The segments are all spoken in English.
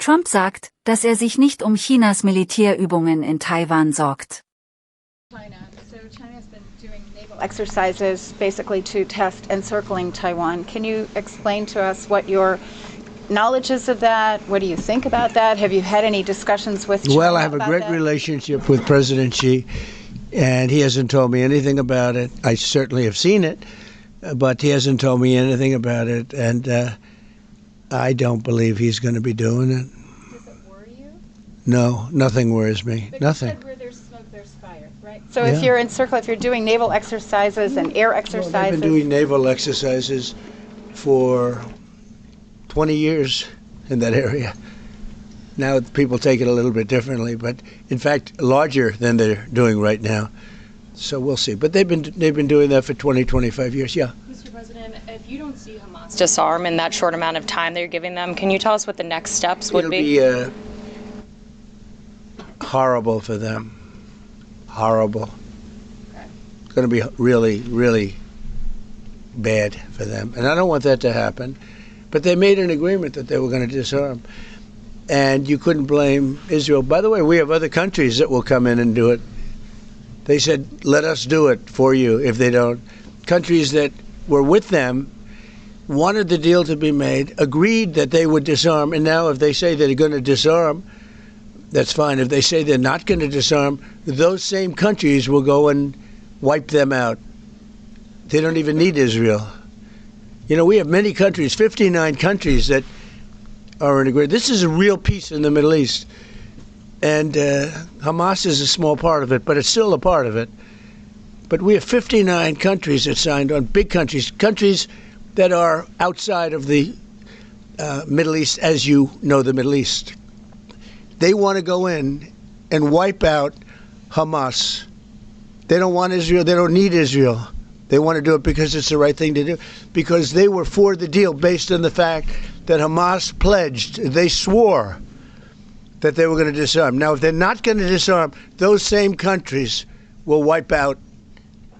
Trump sagt, dass er sich nicht um Chinas Militärübungen in Taiwan sorgt. China has been doing naval exercises basically to test encircling Taiwan. Can you explain to us what your knowledge is of that? What do you think about that? Have you had any discussions with China? Well, I have a great relationship with President Xi, and he hasn't told me anything about it. I certainly have seen it, but he hasn't told me anything about it, and I don't believe he's going to be doing it. Does it worry you? No, nothing worries me. But nothing. You said where there's smoke, there's fire, right? So if you're if you're doing naval exercises and air exercises. Well, they've been doing naval exercises for 20 years in that area. Now people take it a little bit differently, but in fact larger than they're doing right now. So we'll see. But they've been doing that for 20, 25 years. Yeah. Mr. President, if you don't see Hamas disarm in that short amount of time that you're giving them, can you tell us what the next steps would be? It'll be horrible for them. Horrible. Okay. It's going to be really, really bad for them. And I don't want that to happen. But they made an agreement that they were going to disarm. And you couldn't blame Israel. By the way, we have other countries that will come in and do it. They said, let us do it for you if they don't. Countries that were with them wanted the deal to be made, agreed that they would disarm. And now if they say they're going to disarm, that's fine. If they say they're not going to disarm, those same countries will go and wipe them out. They don't even need Israel. You know, we have many countries, 59 countries that are in agreement. This is a real peace in the Middle East. And Hamas is a small part of it, but it's still a part of it. But we have 59 countries that signed on, big countries, countries that are outside of the Middle East, as you know the Middle East. They want to go in and wipe out Hamas. They don't want Israel. They don't need Israel. They want to do it because it's the right thing to do, because they were for the deal based on the fact that Hamas pledged, they swore that they were going to disarm. Now, if they're not going to disarm, those same countries will wipe out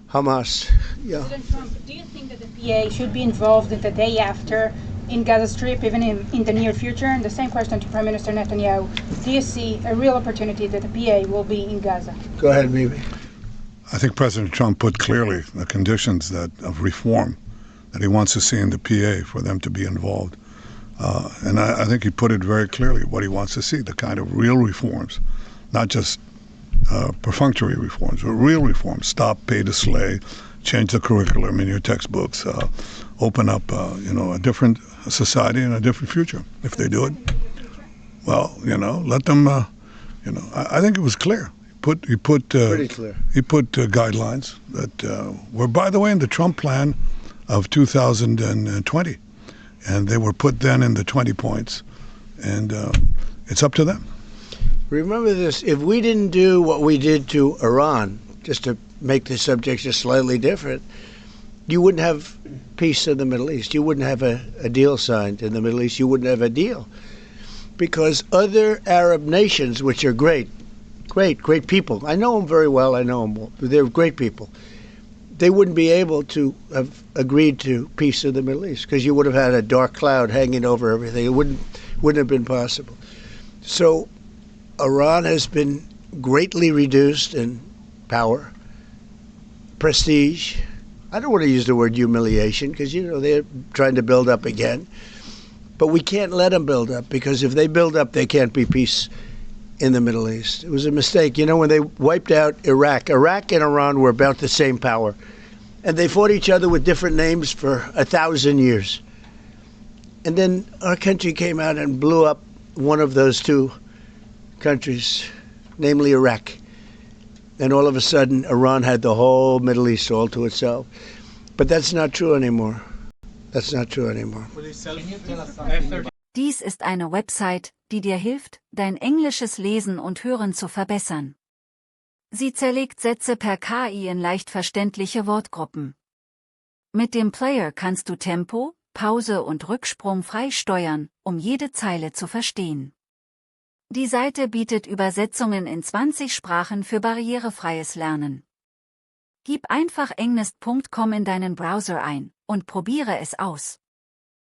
Hamas. Yeah. President Trump, do you think that the PA should be involved in the day after in Gaza Strip, even in the near future? And the same question to Prime Minister Netanyahu. Do you see a real opportunity that the PA will be in Gaza? Go ahead, Mimi. I think President Trump put clearly the conditions of reform that he wants to see in the PA for them to be involved. And I think he put it very clearly what he wants to see, the kind of real reforms, not just perfunctory reforms, but real reforms. Stop pay to slay, change the curriculum in your textbooks, open up a different society and a different future. If they do it, well, let them, I think it was clear. He put pretty clear. He put guidelines that were, by the way, in the Trump plan of 2020, and they were put then in the 20 points, and it's up to them. Remember this: if we didn't do what we did to Iran, just to make the subject just slightly different, you wouldn't have peace in the Middle East. You wouldn't have a deal signed in the Middle East. You wouldn't have a deal, because other Arab nations, which are great people. I know them very well. I know them. They're great people. They wouldn't be able to have agreed to peace in the Middle East because you would have had a dark cloud hanging over everything. It wouldn't have been possible. So Iran has been greatly reduced in power, prestige. I don't want to use the word humiliation because, they're trying to build up again. But we can't let them build up, because if they build up, there can't be peace in the Middle East. It was a mistake. When they wiped out Iraq and Iran were about the same power. And they fought each other with different names for 1,000 years. And then our country came out and blew up one of those two countries, namely Iraq. And all of a sudden, Iran had the whole Middle East all to itself. But that's not true anymore. That's not true anymore. Dies ist eine Website, die dir hilft, dein englisches Lesen und Hören zu verbessern. Sie zerlegt Sätze per KI in leicht verständliche Wortgruppen. Mit dem Player kannst du Tempo, Pause und Rücksprung frei steuern, um jede Zeile zu verstehen. Die Seite bietet Übersetzungen in 20 Sprachen für barrierefreies Lernen. Gib einfach englist.com in deinen Browser ein und probiere es aus.